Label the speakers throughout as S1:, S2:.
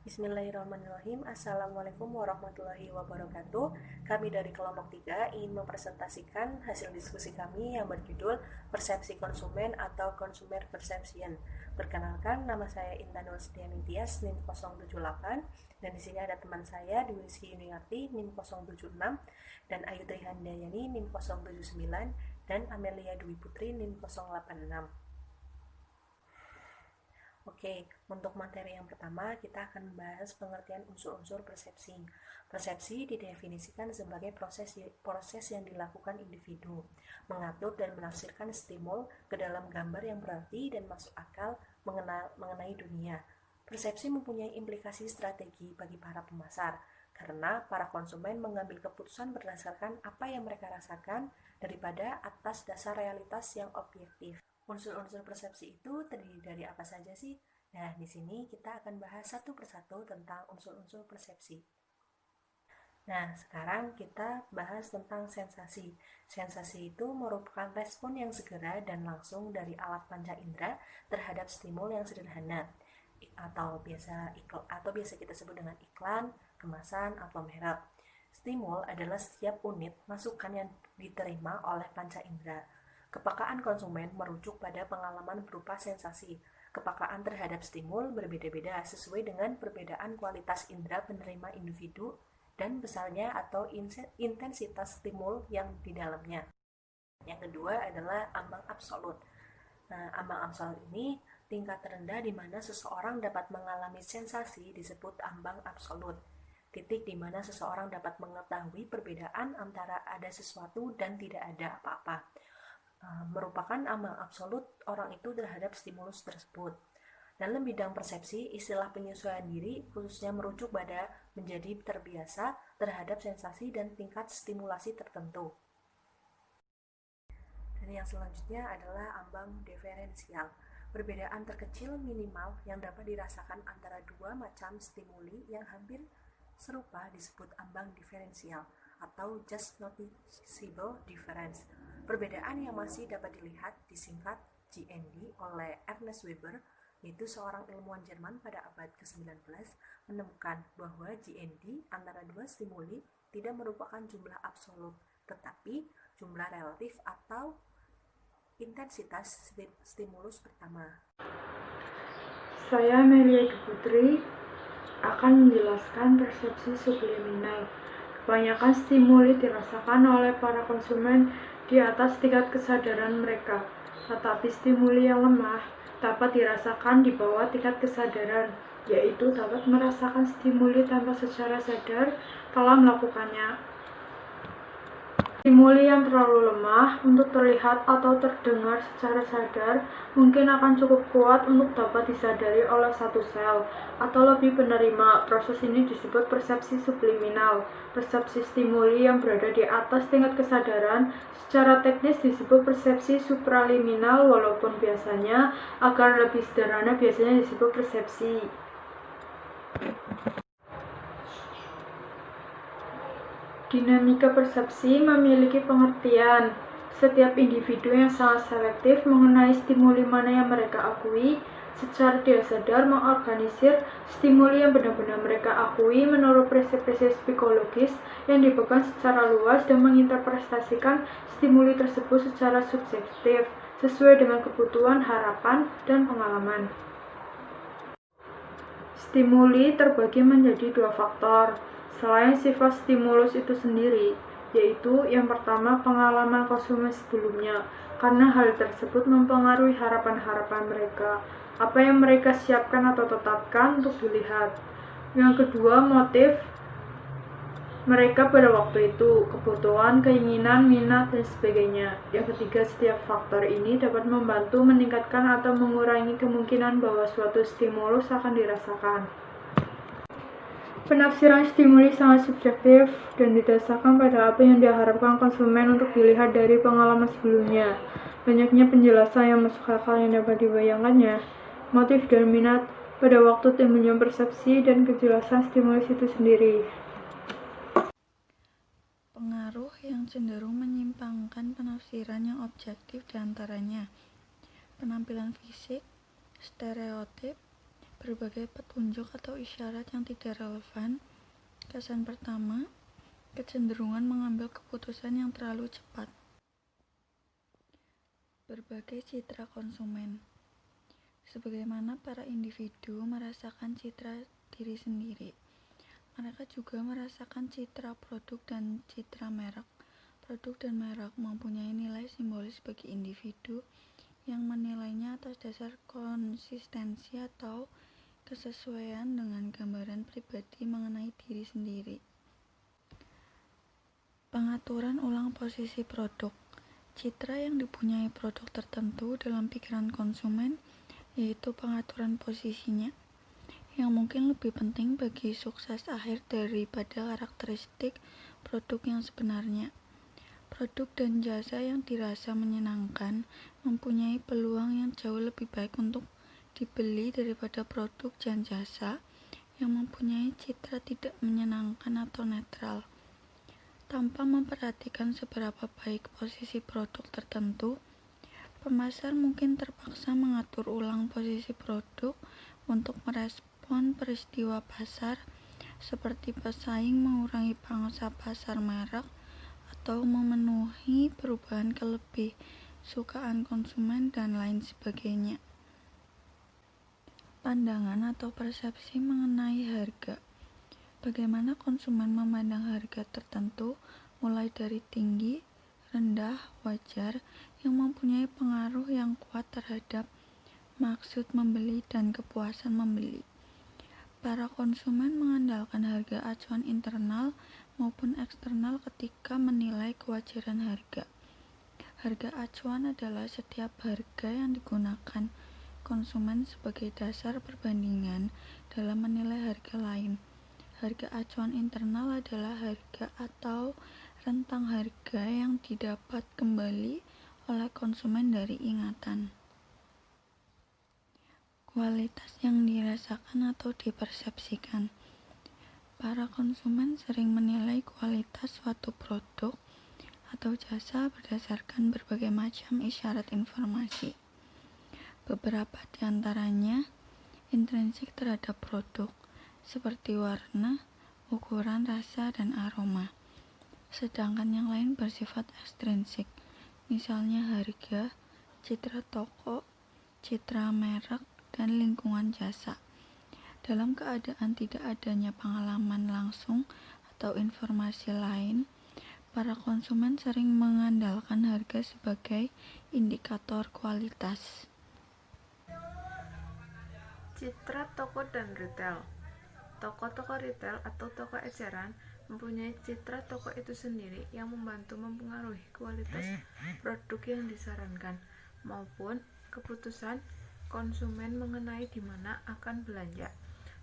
S1: Bismillahirrahmanirrahim. Assalamualaikum warahmatullahi wabarakatuh. Kami dari kelompok 3 ingin mempresentasikan hasil diskusi kami yang berjudul Persepsi Konsumen atau Consumer Perception. Perkenalkan, nama saya Intan Nurstiani Tias, NIM 078, dan di sini ada teman saya Dwi Rizky Yuniarti, NIM 076, dan Ayu Trihandayani, NIM 079, dan Amelia Dwi Putri, NIM 086. Oke, untuk materi yang pertama kita akan membahas pengertian unsur-unsur persepsi. Persepsi didefinisikan sebagai proses yang dilakukan individu, mengatur dan menafsirkan stimul ke dalam gambar yang berarti dan masuk akal mengenai dunia. Persepsi mempunyai implikasi strategi bagi para pemasar, karena para konsumen mengambil keputusan berdasarkan apa yang mereka rasakan daripada atas dasar realitas yang objektif. Unsur-unsur persepsi itu terdiri dari apa saja sih? Nah, di sini kita akan bahas satu persatu tentang unsur-unsur persepsi. Nah, sekarang kita bahas tentang sensasi. Sensasi itu merupakan respon yang segera dan langsung dari alat panca indera terhadap stimul yang sederhana atau biasa kita sebut dengan iklan, kemasan, atau merek. Stimul adalah setiap unit masukan yang diterima oleh panca indera. Kepekaan konsumen merujuk pada pengalaman berupa sensasi. Kepekaan terhadap stimul berbeda-beda sesuai dengan perbedaan kualitas indera penerima individu dan besarnya atau intensitas stimul yang di dalamnya. Yang kedua adalah ambang absolut. Nah, ambang absolut ini tingkat terendah di mana seseorang dapat mengalami sensasi disebut ambang absolut. Titik di mana seseorang dapat mengetahui perbedaan antara ada sesuatu dan tidak ada apa-apa. Merupakan ambang absolut orang itu terhadap stimulus tersebut. Dalam bidang persepsi, istilah penyesuaian diri khususnya merujuk pada menjadi terbiasa terhadap sensasi dan tingkat stimulasi tertentu. Dan yang selanjutnya adalah ambang diferensial. Perbedaan terkecil minimal yang dapat dirasakan antara dua macam stimuli yang hampir serupa disebut ambang diferensial atau just noticeable difference. Perbedaan yang masih dapat dilihat disingkat GND oleh Ernest Weber, yaitu seorang ilmuwan Jerman pada abad ke-19, menemukan bahwa GND antara dua stimuli tidak merupakan jumlah absolut, tetapi jumlah relatif atau intensitas stimulus pertama.
S2: Saya Amelia Dwi Putri akan menjelaskan persepsi subliminal. Kebanyakan stimuli dirasakan oleh para konsumen di atas tingkat kesadaran mereka, tetapi stimuli yang lemah dapat dirasakan di bawah tingkat kesadaran, yaitu dapat merasakan stimuli tanpa secara sadar telah melakukannya. Stimuli yang terlalu lemah untuk terlihat atau terdengar secara sadar mungkin akan cukup kuat untuk dapat disadari oleh satu sel atau lebih penerima. Proses ini disebut persepsi subliminal. Persepsi stimuli yang berada di atas tingkat kesadaran secara teknis disebut persepsi supraliminal, walaupun biasanya agar lebih sederhana biasanya disebut persepsi. Dinamika persepsi memiliki pengertian. Setiap individu yang sangat selektif mengenai stimuli mana yang mereka akui, secara tidak sadar mengorganisir stimuli yang benar-benar mereka akui menurut prinsip-prinsip psikologis yang dipegang secara luas dan menginterpretasikan stimuli tersebut secara subjektif, sesuai dengan kebutuhan, harapan, dan pengalaman. Stimuli terbagi menjadi dua faktor. Selain sifat stimulus itu sendiri, yaitu yang pertama pengalaman konsumen sebelumnya, karena hal tersebut mempengaruhi harapan-harapan mereka, apa yang mereka siapkan atau tetapkan untuk dilihat. Yang kedua, motif mereka pada waktu itu, kebutuhan, keinginan, minat, dan sebagainya. Yang ketiga, setiap faktor ini dapat membantu meningkatkan atau mengurangi kemungkinan bahwa suatu stimulus akan dirasakan. Penafsiran stimuli sangat subjektif dan didasarkan pada apa yang diharapkan konsumen untuk dilihat dari pengalaman sebelumnya. Banyaknya penjelasan yang masuk akal yang dapat dibayangkannya, motif dan minat pada waktu timbulnya persepsi dan kejelasan stimulus itu sendiri.
S3: Pengaruh yang cenderung menyimpangkan penafsiran yang objektif diantaranya penampilan fisik, stereotip, berbagai petunjuk atau isyarat yang tidak relevan. Kesan pertama, kecenderungan mengambil keputusan yang terlalu cepat. Berbagai citra konsumen. Sebagaimana para individu merasakan citra diri sendiri, mereka juga merasakan citra produk dan citra merek. Produk dan merek mempunyai nilai simbolis bagi individu yang menilainya atas dasar konsistensi atau kesesuaian dengan gambaran pribadi mengenai diri sendiri. Pengaturan ulang posisi produk. Citra yang dipunyai produk tertentu dalam pikiran konsumen yaitu pengaturan posisinya, yang mungkin lebih penting bagi sukses akhir daripada karakteristik produk yang sebenarnya. Produk dan jasa yang dirasa menyenangkan mempunyai peluang yang jauh lebih baik untuk dibeli daripada produk dan jasa yang mempunyai citra tidak menyenangkan atau netral. Tanpa memperhatikan seberapa baik posisi produk tertentu, pemasar mungkin terpaksa mengatur ulang posisi produk untuk merespon peristiwa pasar seperti pesaing mengurangi pangsa pasar merek atau memenuhi perubahan kelebih sukaan konsumen dan lain sebagainya. Pandangan atau persepsi mengenai harga. Bagaimana konsumen memandang harga tertentu, mulai dari tinggi, rendah, wajar, yang mempunyai pengaruh yang kuat terhadap maksud membeli dan kepuasan membeli. Para konsumen mengandalkan harga acuan internal maupun eksternal ketika menilai kewajaran harga. Harga acuan adalah setiap harga yang digunakan konsumen sebagai dasar perbandingan dalam menilai harga lain. Harga acuan internal adalah harga atau rentang harga yang didapat kembali oleh konsumen dari ingatan. Kualitas yang dirasakan atau dipersepsikan. Para konsumen sering menilai kualitas suatu produk atau jasa berdasarkan berbagai macam isyarat informasi. Beberapa di antaranya intrinsik terhadap produk, seperti warna, ukuran, rasa, dan aroma. Sedangkan yang lain bersifat ekstrinsik, misalnya harga, citra toko, citra merek, dan lingkungan jasa. Dalam keadaan tidak adanya pengalaman langsung atau informasi lain, para konsumen sering mengandalkan harga sebagai indikator kualitas.
S1: Citra toko dan retail. Toko-toko retail atau toko eceran mempunyai citra toko itu sendiri yang membantu mempengaruhi kualitas produk yang disarankan maupun keputusan konsumen mengenai di mana akan belanja.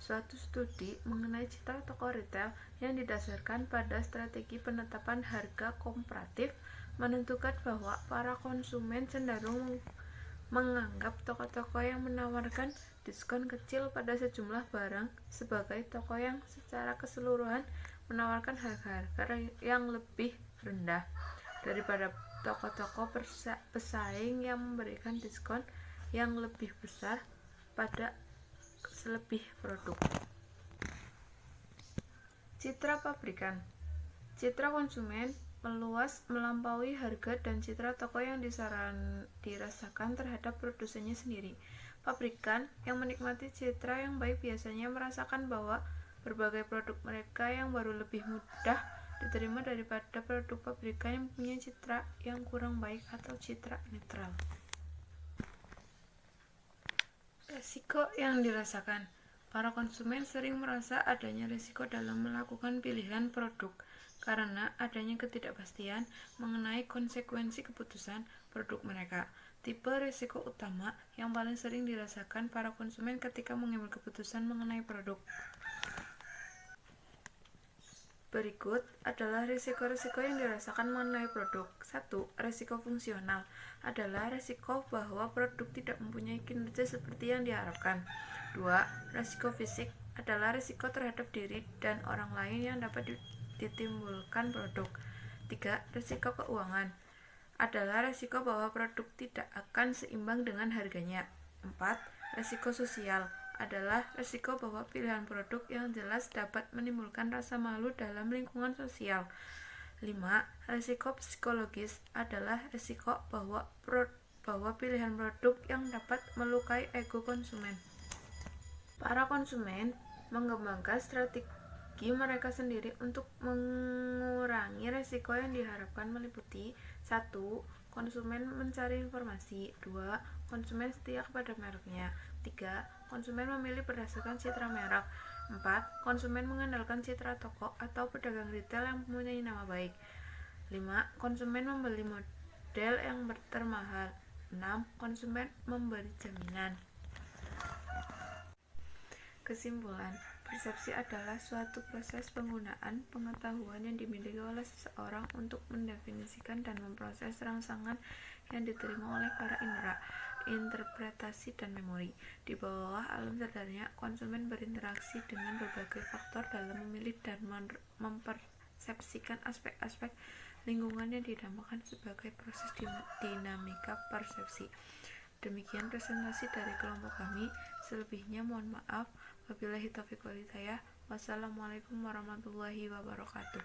S1: Suatu studi mengenai citra toko retail yang didasarkan pada strategi penetapan harga komparatif menentukan bahwa para konsumen cenderung menganggap toko-toko yang menawarkan diskon kecil pada sejumlah barang sebagai toko yang secara keseluruhan menawarkan harga-harga yang lebih rendah daripada toko-toko pesaing yang memberikan diskon yang lebih besar pada selebih produk. Citra pabrikan. Citra konsumen meluas melampaui harga dan citra toko yang dirasakan terhadap produsennya sendiri. Pabrikan yang menikmati citra yang baik biasanya merasakan bahwa berbagai produk mereka yang baru lebih mudah diterima daripada produk pabrikan yang mempunyai citra yang kurang baik atau citra netral. Risiko yang dirasakan. Para konsumen sering merasa adanya risiko dalam melakukan pilihan produk karena adanya ketidakpastian mengenai konsekuensi keputusan produk mereka. Tipe risiko utama yang paling sering dirasakan para konsumen ketika mengambil keputusan mengenai produk. Berikut adalah risiko-risiko yang dirasakan mengenai produk. 1. Risiko fungsional adalah risiko bahwa produk tidak mempunyai kinerja seperti yang diharapkan. 2. Risiko fisik adalah risiko terhadap diri dan orang lain yang dapat ditimbulkan produk. 3. Risiko keuangan adalah risiko bahwa produk tidak akan seimbang dengan harganya. 4. Risiko sosial
S4: adalah risiko bahwa pilihan produk yang jelas dapat menimbulkan rasa malu dalam lingkungan sosial. 5. Risiko psikologis adalah risiko bahwa pilihan produk yang dapat melukai ego konsumen. Para konsumen mengembangkan strategi mereka sendiri untuk mengurangi risiko yang diharapkan meliputi 1. Konsumen mencari informasi. 2. Konsumen setia kepada mereknya. 3. Konsumen memilih berdasarkan citra merek. 4. Konsumen mengandalkan citra toko atau pedagang retail yang mempunyai nama baik. 5. Konsumen membeli model yang termahal. 6. Konsumen memberi jaminan. Kesimpulan, persepsi adalah suatu proses penggunaan pengetahuan yang dimiliki oleh seseorang untuk mendefinisikan dan memproses rangsangan yang diterima oleh para indera, interpretasi, dan memori. Di bawah alam sadarnya, konsumen berinteraksi dengan berbagai faktor dalam memilih dan mempersepsikan aspek-aspek lingkungan yang dinamakan sebagai proses dinamika persepsi. Demikian presentasi dari kelompok kami. Selebihnya mohon maaf. Wabillahi taufiq wal hidayah. Wassalamualaikum warahmatullahi wabarakatuh.